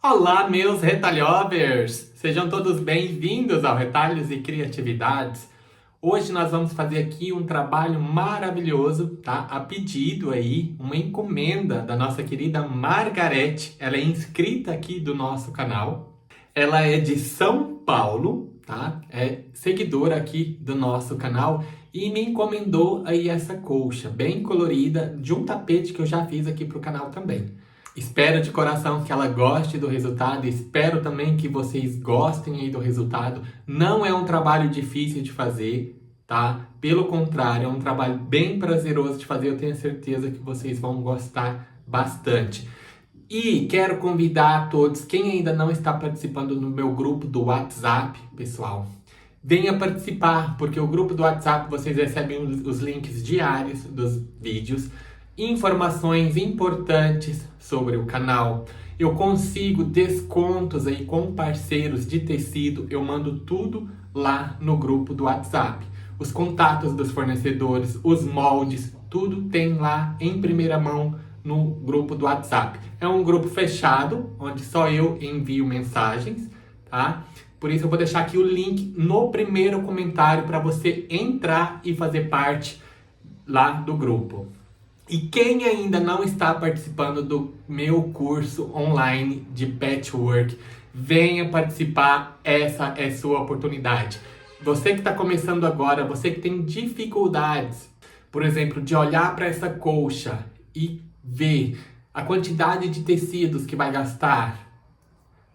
Olá, meus retalhovers! Sejam todos bem-vindos ao Retalhos e Criatividades. Hoje nós vamos fazer aqui um trabalho maravilhoso, tá? A pedido aí, uma encomenda da nossa querida Margarete. Ela é inscrita aqui do nosso canal. Ela é de São Paulo, tá? É seguidora aqui do nosso canal e me encomendou aí essa colcha bem colorida de um tapete que eu já fiz aqui pro canal também. Espero de coração que ela goste do resultado, espero também que vocês gostem aí do resultado. Não é um trabalho difícil de fazer, tá? Pelo contrário, é um trabalho bem prazeroso de fazer, eu tenho certeza que vocês vão gostar bastante. E quero convidar a todos, quem ainda não está participando no meu grupo do WhatsApp, pessoal, venha participar, porque o grupo do WhatsApp vocês recebem os links diários dos vídeos, informações importantes sobre o canal. Eu consigo descontos aí com parceiros de tecido, eu mando tudo lá no grupo do WhatsApp. Os contatos dos fornecedores, os moldes, tudo tem lá em primeira mão no grupo do WhatsApp. É um grupo fechado, onde só eu envio mensagens, tá? Por isso eu vou deixar aqui o link no primeiro comentário para você entrar e fazer parte lá do grupo. E quem ainda não está participando do meu curso online de patchwork, venha participar, essa é sua oportunidade. Você que está começando agora, você que tem dificuldades, por exemplo, de olhar para essa colcha e ver a quantidade de tecidos que vai gastar,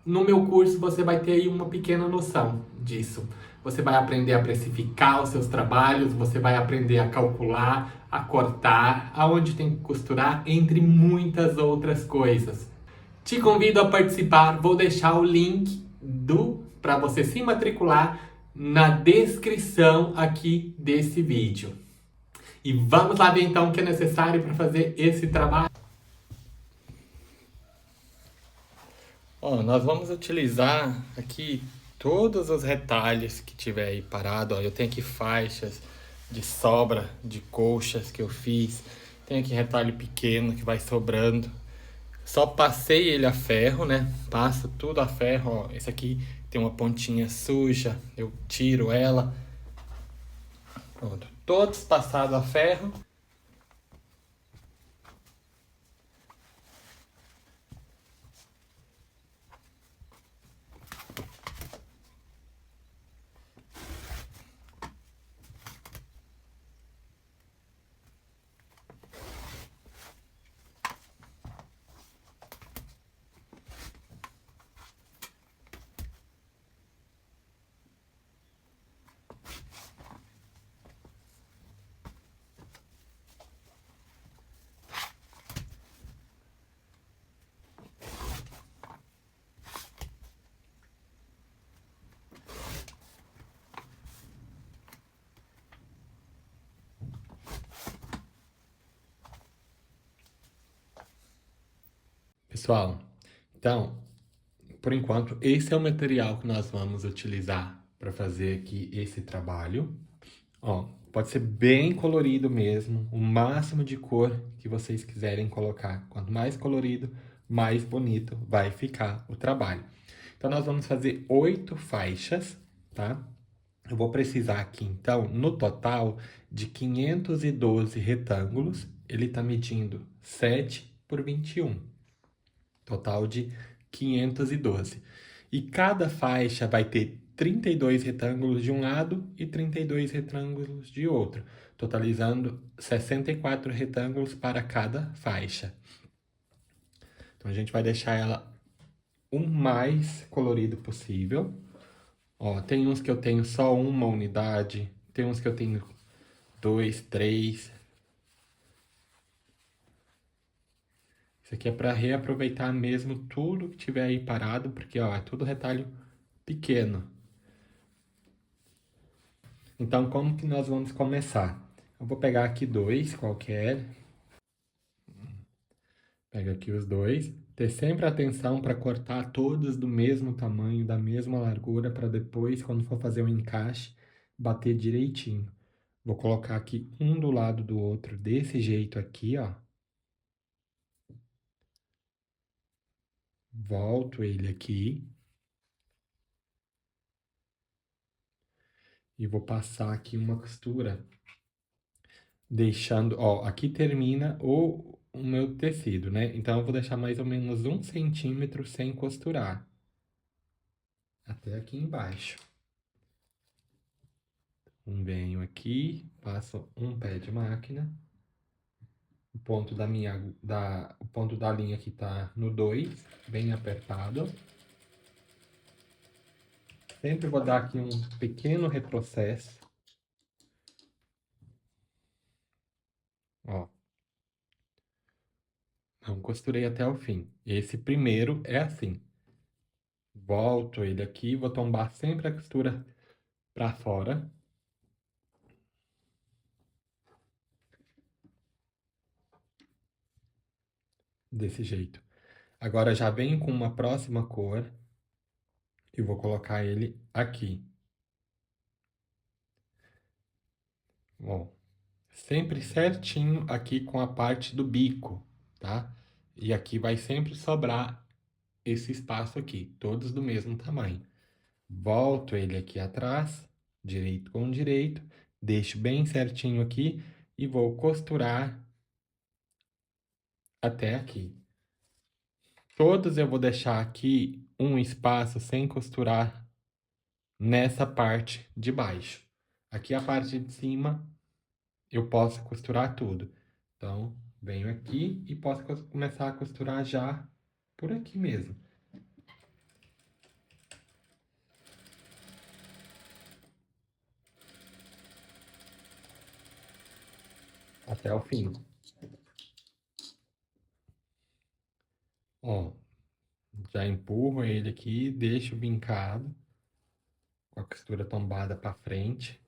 no meu curso você vai ter aí uma pequena noção disso. Você vai aprender a precificar os seus trabalhos, você vai aprender a calcular, a cortar, aonde tem que costurar, entre muitas outras coisas. Te convido a participar, vou deixar o link do para você se matricular na descrição aqui desse vídeo. E vamos lá ver então o que é necessário para fazer esse trabalho. Ó, nós vamos utilizar aqui todos os retalhos que tiver aí parado. Ó, eu tenho aqui faixas de sobra de colchas que eu fiz. Tenho aqui retalho pequeno que vai sobrando. Só passei ele a ferro, né? Passo tudo a ferro, ó. Esse aqui tem uma pontinha suja, eu tiro ela. Pronto. Todos passados a ferro. Pessoal, então, por enquanto, esse é o material que nós vamos utilizar para fazer aqui esse trabalho. Ó, pode ser bem colorido mesmo, o máximo de cor que vocês quiserem colocar. Quanto mais colorido, mais bonito vai ficar o trabalho. Então, nós vamos fazer 8 faixas, tá? Eu vou precisar aqui, então, no total, de 512 retângulos. Ele está medindo 7 por 21. Total de 512. E cada faixa vai ter 32 retângulos de um lado e 32 retângulos de outro, totalizando 64 retângulos para cada faixa. Então a gente vai deixar ela o mais colorido possível. Ó, tem uns que eu tenho só uma unidade, tem uns que eu tenho 2, 3. Isso aqui é para reaproveitar mesmo tudo que tiver aí parado, porque ó, é tudo retalho pequeno. Então, como que nós vamos começar? Eu vou pegar aqui dois qualquer. Pega aqui os dois. Ter sempre atenção para cortar todos do mesmo tamanho, da mesma largura, para depois, quando for fazer o encaixe, bater direitinho. Vou colocar aqui um do lado do outro, desse jeito aqui, ó. Volto ele aqui. E vou passar aqui uma costura, deixando, ó, aqui termina o meu tecido, né? Então, eu vou deixar mais ou menos 1 centímetro sem costurar, até aqui embaixo. Venho aqui, passo um pé de máquina. O ponto o ponto da linha aqui tá no 2, bem apertado. Sempre vou dar aqui um pequeno retrocesso. Ó. Não costurei até o fim. Esse primeiro é assim. Volto ele aqui, vou tombar sempre a costura para fora. Desse jeito. Agora já venho com uma próxima cor e vou colocar ele aqui. Bom, sempre certinho aqui com a parte do bico, tá? E aqui vai sempre sobrar esse espaço aqui, todos do mesmo tamanho. Volto ele aqui atrás, direito com direito, deixo bem certinho aqui e vou costurar até aqui. Todos eu vou deixar aqui um espaço sem costurar nessa parte de baixo. Aqui a parte de cima eu posso costurar tudo. Então, venho aqui e posso começar a costurar já por aqui mesmo. Até o fim. Ó, já empurro ele aqui, deixo vincado, com a costura tombada para frente.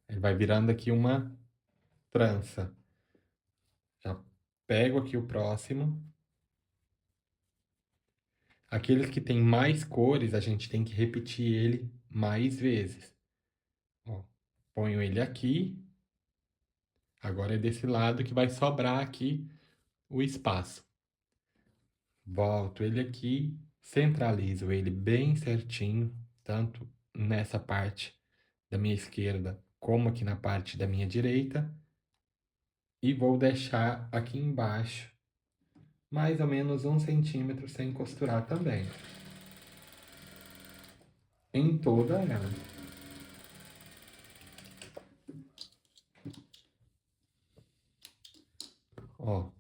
Ele vai virando aqui uma trança. Já pego aqui o próximo. Aqueles que tem mais cores, a gente tem que repetir ele mais vezes. Ó, ponho ele aqui. Agora é desse lado que vai sobrar aqui o espaço. Volto ele aqui, centralizo ele bem certinho, tanto nessa parte da minha esquerda como aqui na parte da minha direita. E vou deixar aqui embaixo mais ou menos 1 centímetro sem costurar também. Em toda ela. Ó,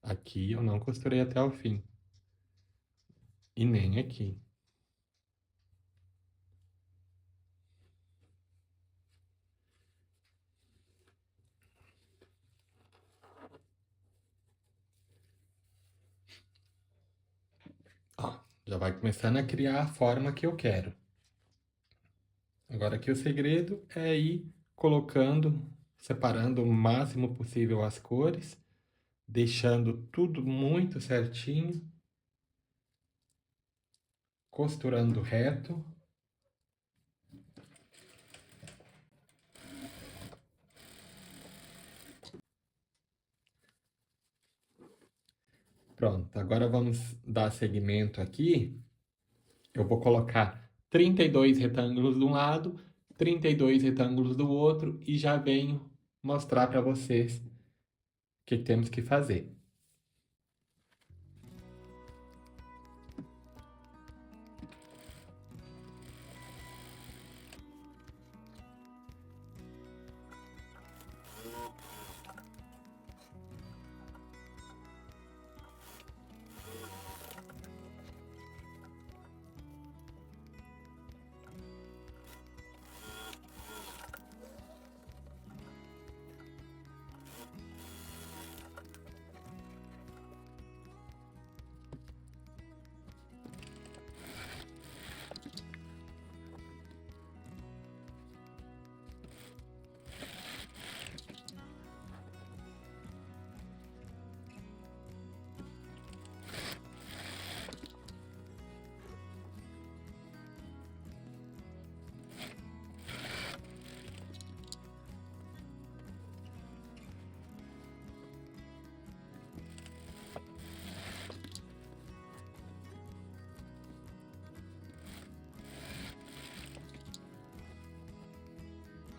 aqui eu não costurei até o fim. E nem aqui. Ó, já vai começando a criar a forma que eu quero. Agora aqui o segredo é ir colocando, separando o máximo possível as cores, deixando tudo muito certinho, costurando reto. Pronto, agora vamos dar seguimento aqui. Eu vou colocar 32 retângulos de um lado, 32 retângulos do outro e já venho mostrar para vocês o que temos que fazer.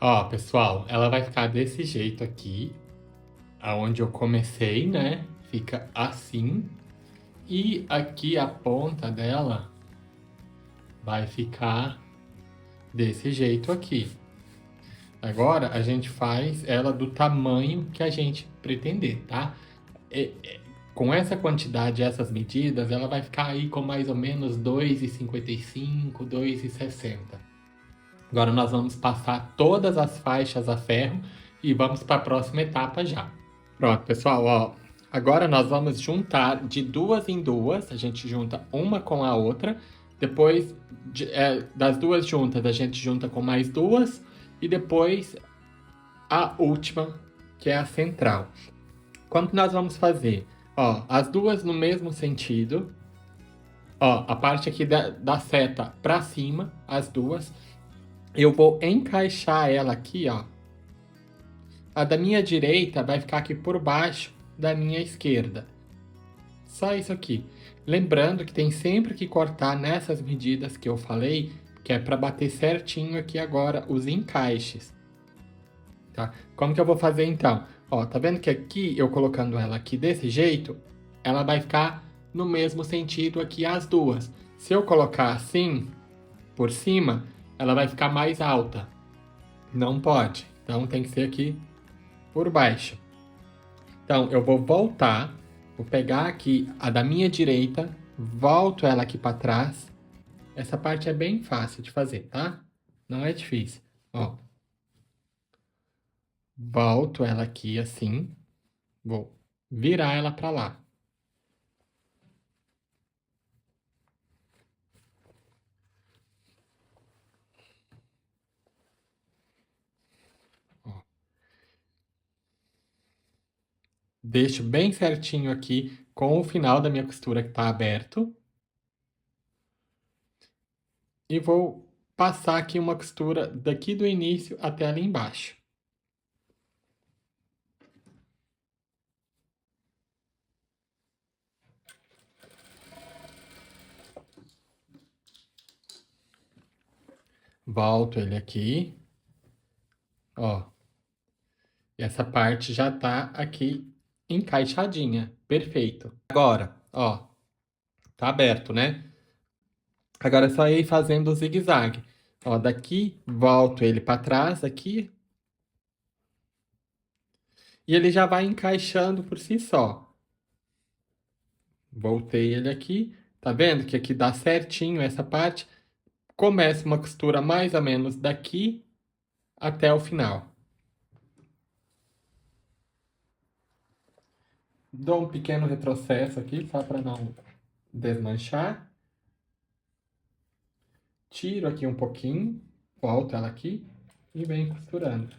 Ó, pessoal, ela vai ficar desse jeito aqui, aonde eu comecei, né? Fica assim. E aqui a ponta dela vai ficar desse jeito aqui. Agora a gente faz ela do tamanho que a gente pretender, tá? Com essa quantidade, essas medidas, ela vai ficar aí com mais ou menos 2,55, 2,60. Agora nós vamos passar todas as faixas a ferro e vamos para a próxima etapa já. Pronto, pessoal, ó. Agora nós vamos juntar de duas em duas, a gente junta uma com a outra, depois das duas juntas a gente junta com mais duas e depois a última, que é a central. Como que nós vamos fazer? Ó, as duas no mesmo sentido. Ó, a parte aqui da seta para cima, as duas. Eu vou encaixar ela aqui, ó. A da minha direita vai ficar aqui por baixo da minha esquerda. Só isso aqui. Lembrando que tem sempre que cortar nessas medidas que eu falei, que é para bater certinho aqui agora os encaixes. Tá? Como que eu vou fazer então? Ó, tá vendo que aqui, eu colocando ela aqui desse jeito, ela vai ficar no mesmo sentido aqui as duas. Se eu colocar assim, por cima, ela vai ficar mais alta. Não pode. Então tem que ser aqui por baixo. Então eu vou voltar, vou pegar aqui a da minha direita, volto ela aqui para trás. Essa parte é bem fácil de fazer, tá? Não é difícil. Ó. Volto ela aqui assim. Vou virar ela para lá. Ó. Deixo bem certinho aqui com o final da minha costura que está aberto. E vou passar aqui uma costura daqui do início até ali embaixo. Volto ele aqui. Ó. E essa parte já tá aqui encaixadinha. Perfeito. Agora, ó. Tá aberto, né? Agora é só ir fazendo o zigue-zague. Ó, daqui, volto ele para trás aqui. E ele já vai encaixando por si só. Voltei ele aqui. Tá vendo que aqui dá certinho essa parte? Começa uma costura mais ou menos daqui até o final. Dou um pequeno retrocesso aqui, só para não desmanchar. Tiro aqui um pouquinho, volto ela aqui e venho costurando.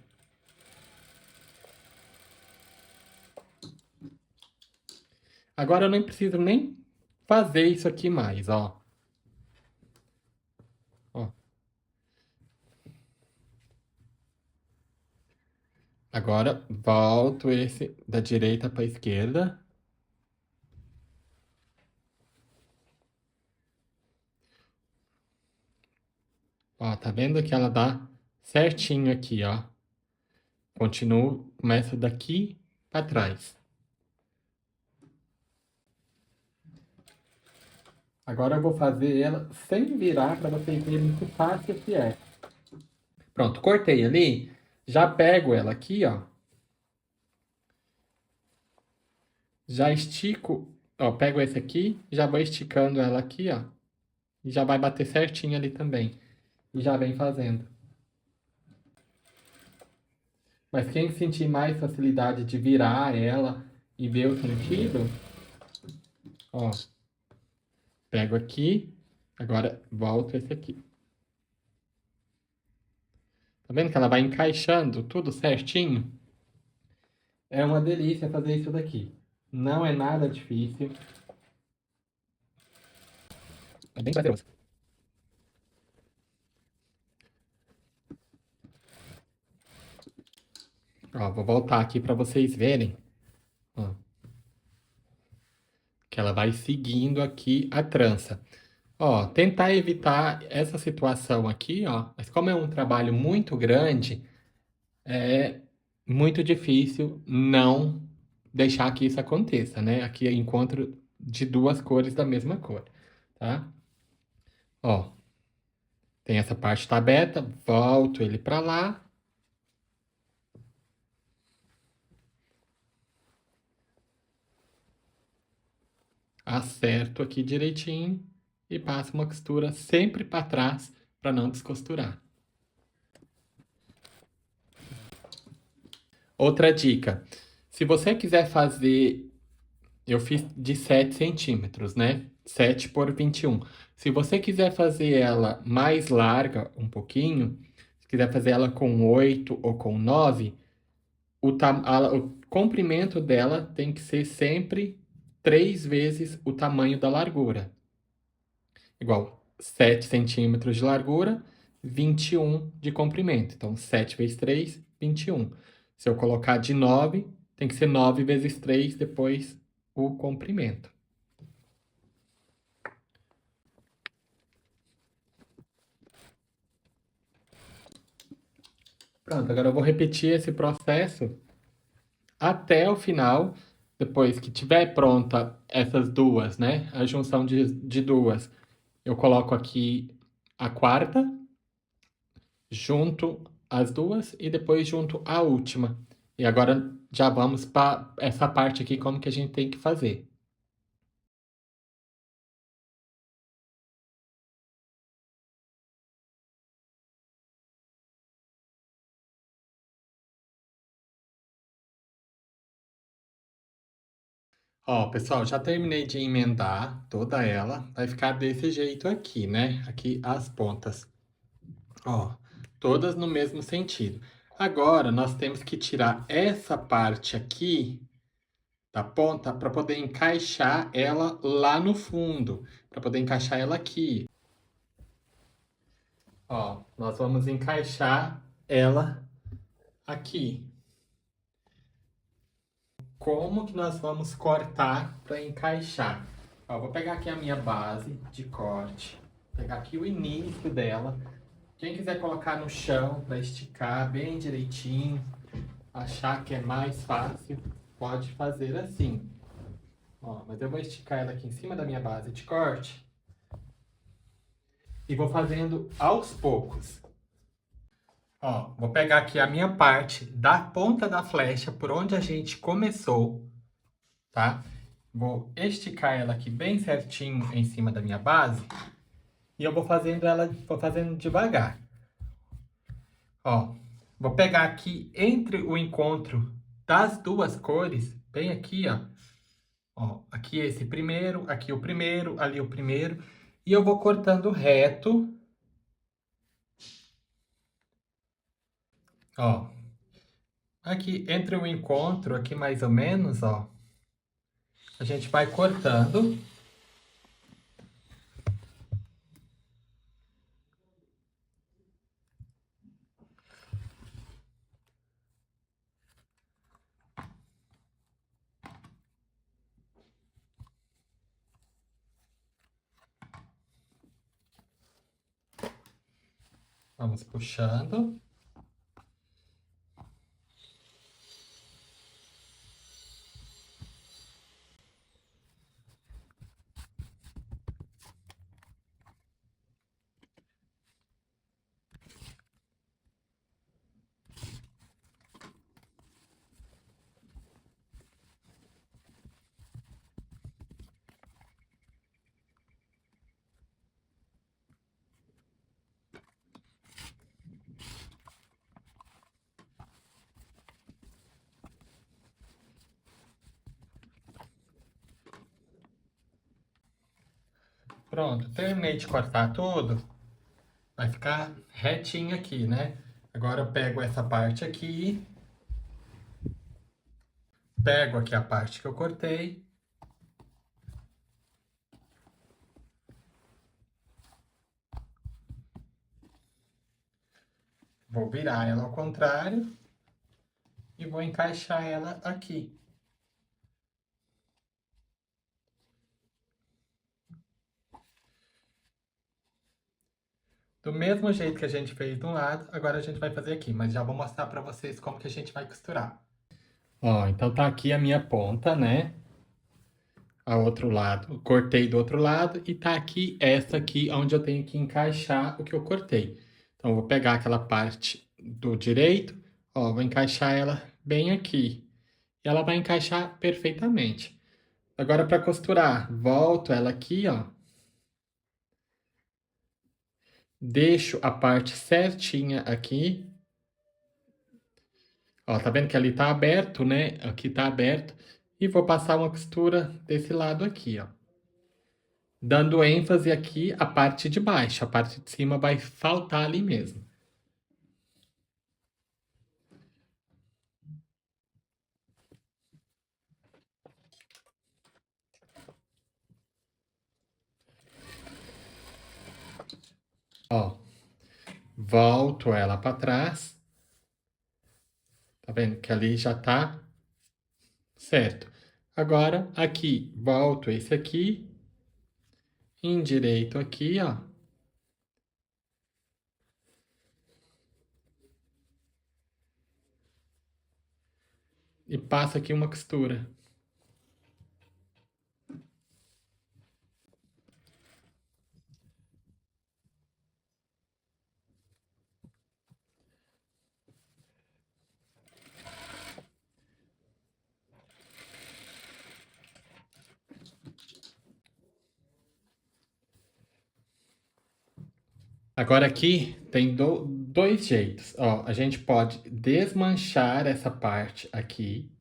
Agora eu não preciso nem fazer isso aqui mais, ó. Ó. Agora volto esse da direita para a esquerda. Ó, tá vendo que ela dá certinho aqui, ó. Continuo, começo daqui para trás. Agora eu vou fazer ela sem virar para vocês verem muito fácil que é. Pronto, cortei ali. Já pego ela aqui, ó. Já estico, ó, pego esse aqui, já vou esticando ela aqui, ó. E já vai bater certinho ali também. E já vem fazendo. Mas quem sentir mais facilidade de virar ela e ver o sentido, ó, pego aqui, agora volto esse aqui. Tá vendo que ela vai encaixando tudo certinho? É uma delícia fazer isso daqui. Não é nada difícil. É bem prazeroso. Ó, vou voltar aqui para vocês verem. Ó, que ela vai seguindo aqui a trança. Ó, tentar evitar essa situação aqui, ó. Mas como é um trabalho muito grande, É muito difícil não deixar que isso aconteça, né? Aqui é encontro de duas cores da mesma cor, tá? Ó, tem essa parte tá aberta, volto ele pra lá. Acerto aqui direitinho e passo uma costura sempre para trás para não descosturar. Outra dica, se você quiser fazer, eu fiz de 7 centímetros, né? 7 por 21. Se você quiser fazer ela mais larga um pouquinho, se quiser fazer ela com 8 ou com 9, o comprimento dela tem que ser sempre 3 vezes o tamanho da largura. Igual 7 centímetros de largura, 21 de comprimento. Então, 7 vezes 3, 21. Se eu colocar de 9, tem que ser 9 vezes 3, depois o comprimento. Pronto, agora eu vou repetir esse processo até o final, depois que tiver pronta essas duas, né? A junção de duas. Eu coloco aqui a quarta, junto as duas e depois junto a última. E agora já vamos para essa parte aqui, como que a gente tem que fazer. Ó, pessoal, já terminei de emendar toda ela. Vai ficar desse jeito aqui, né? Aqui as pontas. Ó, todas no mesmo sentido. Agora, nós temos que tirar essa parte aqui da ponta para poder encaixar ela lá no fundo. Para poder encaixar ela aqui. Ó, nós vamos encaixar ela aqui. Como que nós vamos cortar para encaixar? Ó, vou pegar aqui a minha base de corte, pegar aqui o início dela. Quem quiser colocar no chão para esticar bem direitinho, achar que é mais fácil, pode fazer assim. Ó, mas eu vou esticar ela aqui em cima da minha base de corte e vou fazendo aos poucos. Ó, vou pegar aqui a minha parte da ponta da flecha por onde a gente começou, tá? Vou esticar ela aqui bem certinho em cima da minha base e eu vou fazendo devagar. Ó, vou pegar aqui entre o encontro das duas cores, bem aqui, ó. Ó, aqui esse primeiro, aqui o primeiro, ali o primeiro, e eu vou cortando reto. Ó, aqui entre o encontro, aqui mais ou menos, ó, a gente vai cortando. Vamos puxando. Pronto, terminei de cortar tudo. Vai ficar retinho aqui, né? Agora eu pego essa parte aqui, pego aqui a parte que eu cortei. Vou virar ela ao contrário e vou encaixar ela aqui. Do mesmo jeito que a gente fez de um lado, agora a gente vai fazer aqui, mas já vou mostrar pra vocês como que a gente vai costurar. Ó, então tá aqui a minha ponta, né? Ao outro lado, cortei do outro lado e tá aqui essa aqui onde eu tenho que encaixar o que eu cortei. Então, eu vou pegar aquela parte do direito, ó, vou encaixar ela bem aqui. E ela vai encaixar perfeitamente. Agora, para costurar, volto ela aqui, ó. Deixo a parte certinha aqui. Ó, tá vendo que ali tá aberto, né? Aqui tá aberto. E vou passar uma costura desse lado aqui, ó. Dando ênfase aqui a parte de baixo. A parte de cima vai faltar ali mesmo. Ó, volto ela para trás. Tá vendo que ali já tá certo. Agora, aqui, volto esse aqui. Endireito aqui, ó. E passo aqui uma costura. Agora aqui tem dois jeitos. Ó, a gente pode desmanchar essa parte aqui,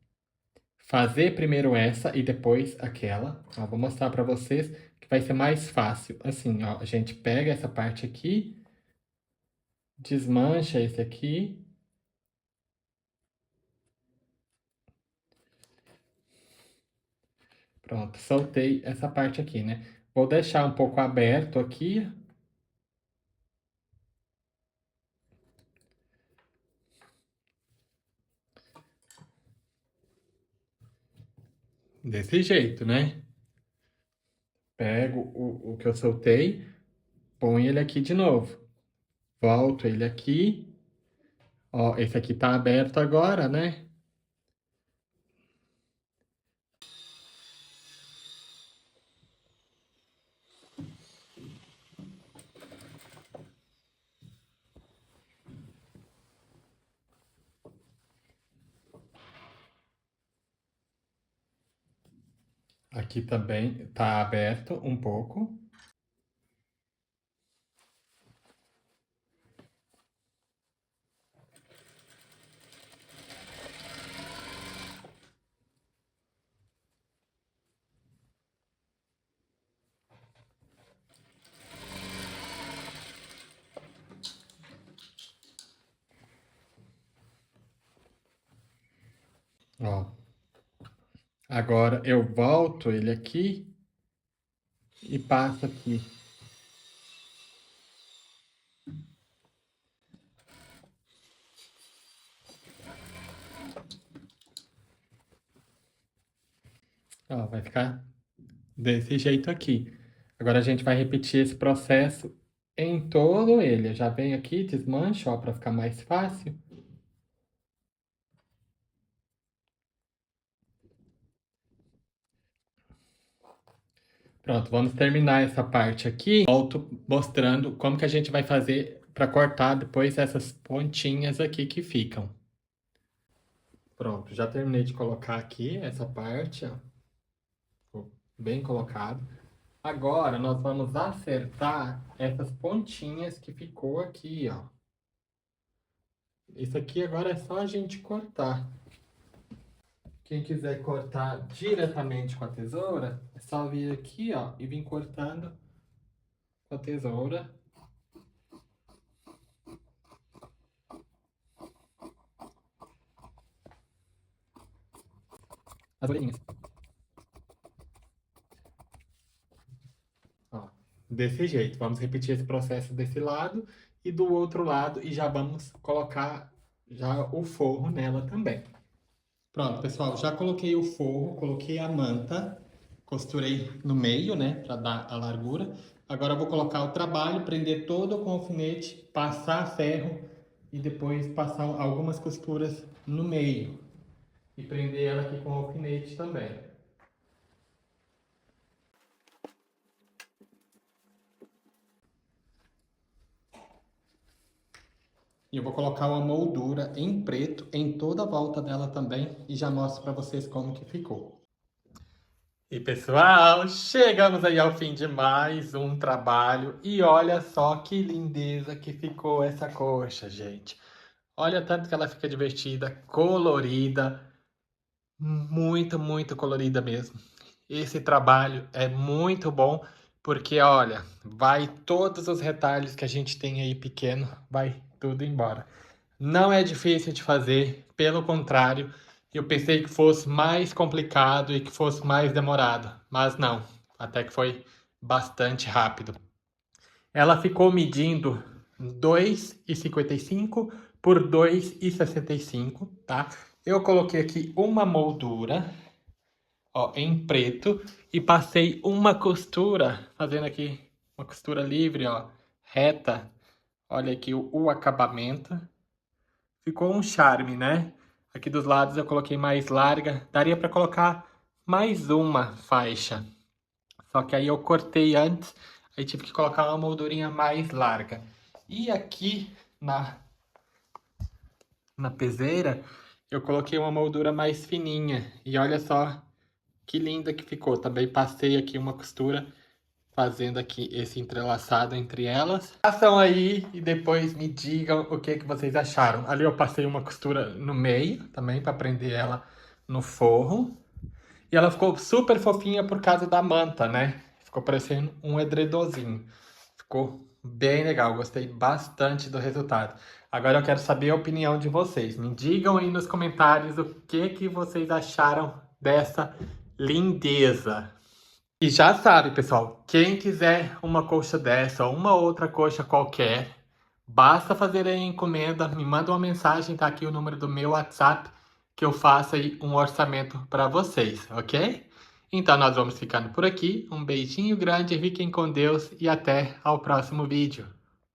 fazer primeiro essa e depois aquela. Ó, vou mostrar para vocês que vai ser mais fácil. Assim, ó, a gente pega essa parte aqui, desmancha esse aqui. Pronto, soltei essa parte aqui, né? Vou deixar um pouco aberto aqui. Desse jeito, né? Pego o que eu soltei, ponho ele aqui de novo. Volto ele aqui. Ó, esse aqui tá aberto agora, né? Aqui também tá aberto um pouco. Ó. Agora eu volto ele aqui e passo aqui. Ó, vai ficar desse jeito aqui. Agora a gente vai repetir esse processo em todo ele. Eu já venho aqui, desmancho, ó, para ficar mais fácil. Pronto, vamos terminar essa parte aqui. Volto mostrando como que a gente vai fazer para cortar depois essas pontinhas aqui que ficam. Pronto, já terminei de colocar aqui essa parte, ó. Ficou bem colocado. Agora nós vamos acertar essas pontinhas que ficou aqui, ó. Isso aqui agora é só a gente cortar. Quem quiser cortar diretamente com a tesoura, é só vir aqui, ó, e vir cortando com a tesoura. As orelhinhas. Ó, desse jeito. Vamos repetir esse processo desse lado e do outro lado e já vamos colocar já o forro nela também. Pronto, pessoal, já coloquei o forro, coloquei a manta, costurei no meio, né, para dar a largura. Agora eu vou colocar o trabalho, prender todo com alfinete, passar ferro e depois passar algumas costuras no meio. E prender ela aqui com alfinete também. E eu vou colocar uma moldura em preto em toda a volta dela também e já mostro para vocês como que ficou. E pessoal, chegamos aí ao fim de mais um trabalho e olha só que lindeza que ficou essa coxa, gente. Olha tanto que ela fica divertida, colorida, muito, muito colorida mesmo. Esse trabalho é muito bom porque, olha, vai todos os retalhos que a gente tem aí pequeno, vai tudo embora. Não é difícil de fazer, pelo contrário, eu pensei que fosse mais complicado e que fosse mais demorado, mas não, até que foi bastante rápido. Ela ficou medindo 2,55 por 2,65, tá? Eu coloquei aqui uma moldura, ó, em preto e passei uma costura, fazendo aqui uma costura livre, ó, reta. Olha aqui o acabamento. Ficou um charme, né? Aqui dos lados eu coloquei mais larga. Daria para colocar mais uma faixa. Só que aí eu cortei antes, aí tive que colocar uma moldurinha mais larga. E aqui na peseira, eu coloquei uma moldura mais fininha. E olha só que linda que ficou. Também passei aqui uma costura, fazendo aqui esse entrelaçado entre elas. Façam aí e depois me digam o que vocês acharam. Ali eu passei uma costura no meio, também para prender ela no forro. E ela ficou super fofinha por causa da manta, né? Ficou parecendo um edredozinho. Ficou bem legal, gostei bastante do resultado. Agora eu quero saber a opinião de vocês. Me digam aí nos comentários o que vocês acharam dessa lindeza. E já sabe, pessoal, quem quiser uma coxa dessa ou uma outra coxa qualquer, basta fazer a encomenda, me manda uma mensagem, tá aqui o número do meu WhatsApp, que eu faço aí um orçamento para vocês, ok? Então nós vamos ficando por aqui, um beijinho grande, fiquem com Deus e até ao próximo vídeo.